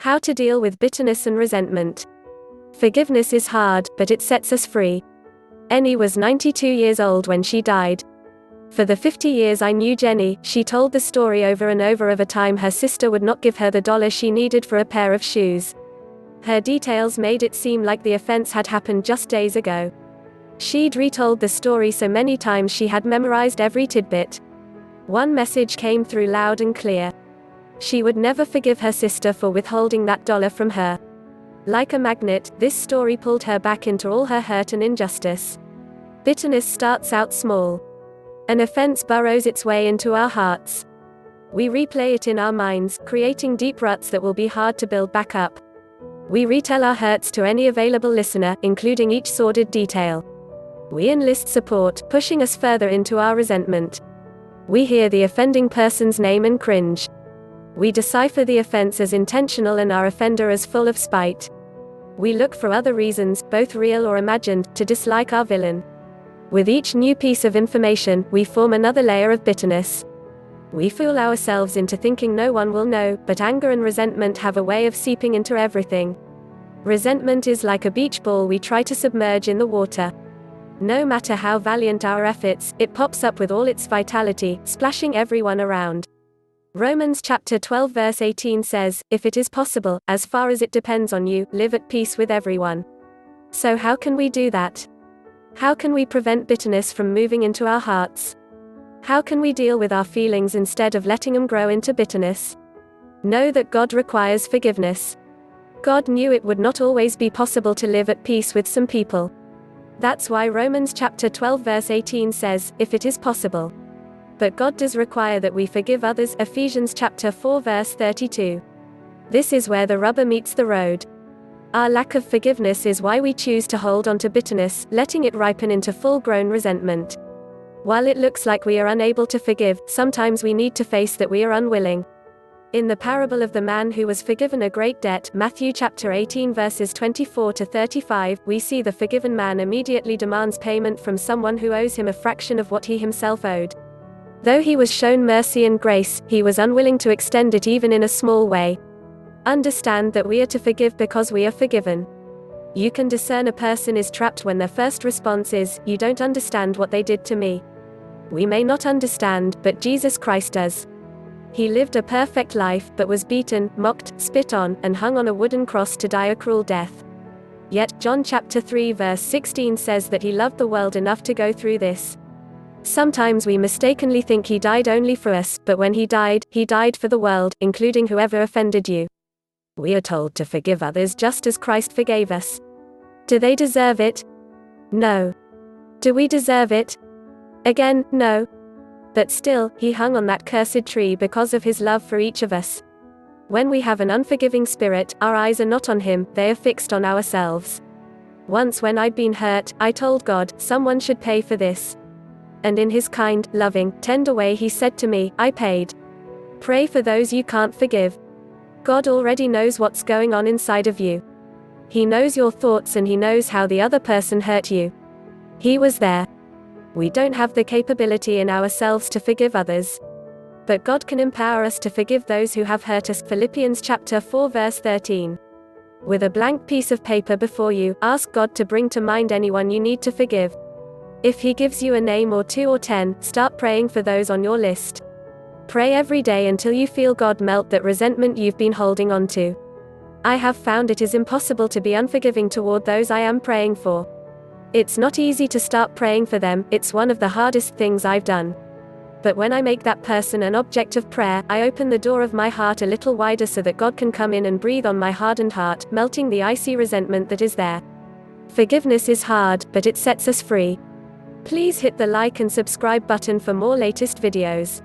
How to deal with bitterness and resentment. Forgiveness is hard, but it sets us free. Annie was 92 years old when she died. For the 50 years I knew Jenny, she told the story over and over of a time her sister would not give her the dollar she needed for a pair of shoes. Her details made it seem like the offense had happened just days ago. She'd retold the story so many times she had memorized every tidbit. One message came through loud and clear. She would never forgive her sister for withholding that dollar from her. Like a magnet, this story pulled her back into all her hurt and injustice. Bitterness starts out small. An offense burrows its way into our hearts. We replay it in our minds, creating deep ruts that will be hard to build back up. We retell our hurts to any available listener, including each sordid detail. We enlist support, pushing us further into our resentment. We hear the offending person's name and cringe. We decipher the offense as intentional and our offender as full of spite. We look for other reasons, both real or imagined, to dislike our villain. With each new piece of information, we form another layer of bitterness. We fool ourselves into thinking no one will know, but anger and resentment have a way of seeping into everything. Resentment is like a beach ball we try to submerge in the water. No matter how valiant our efforts, it pops up with all its vitality, splashing everyone around. Romans chapter 12 verse 18 says, "If it is possible, as far as it depends on you, live at peace with everyone." So how can we do that? How can we prevent bitterness from moving into our hearts? How can we deal with our feelings instead of letting them grow into bitterness? Know that God requires forgiveness. God knew it would not always be possible to live at peace with some people. That's why Romans chapter 12 verse 18 says, "If it is possible." But God does require that we forgive others, Ephesians chapter 4 verse 32. This is where the rubber meets the road. Our lack of forgiveness is why we choose to hold on to bitterness, letting it ripen into full-grown resentment. While it looks like we are unable to forgive, sometimes we need to face that we are unwilling. In the parable of the man who was forgiven a great debt, Matthew chapter 18 verses 24 to 35, we see the forgiven man immediately demands payment from someone who owes him a fraction of what he himself owed. Though he was shown mercy and grace, he was unwilling to extend it even in a small way. Understand that we are to forgive because we are forgiven. You can discern a person is trapped when their first response is, "You don't understand what they did to me." We may not understand, but Jesus Christ does. He lived a perfect life, but was beaten, mocked, spit on, and hung on a wooden cross to die a cruel death. Yet, John chapter 3 verse 16 says that he loved the world enough to go through this. Sometimes we mistakenly think he died only for us, but when he died for the world, including whoever offended you. We are told to forgive others just as Christ forgave us. Do they deserve it? No. Do we deserve it? Again, no. But still, he hung on that cursed tree because of his love for each of us. When we have an unforgiving spirit, our eyes are not on him, they are fixed on ourselves. Once when I'd been hurt, I told God, someone should pay for this. And in his kind, loving, tender way he said to me, I paid. Pray for those you can't forgive. God already knows what's going on inside of you. He knows your thoughts and he knows how the other person hurt you. He was there. We don't have the capability in ourselves to forgive others. But God can empower us to forgive those who have hurt us. Philippians chapter 4 verse 13. With a blank piece of paper before you, ask God to bring to mind anyone you need to forgive. If he gives you a name or 2 or 10, start praying for those on your list. Pray every day until you feel God melt that resentment you've been holding on to. I have found it is impossible to be unforgiving toward those I am praying for. It's not easy to start praying for them, it's one of the hardest things I've done. But when I make that person an object of prayer, I open the door of my heart a little wider so that God can come in and breathe on my hardened heart, melting the icy resentment that is there. Forgiveness is hard, but it sets us free. Please hit the like and subscribe button for more latest videos.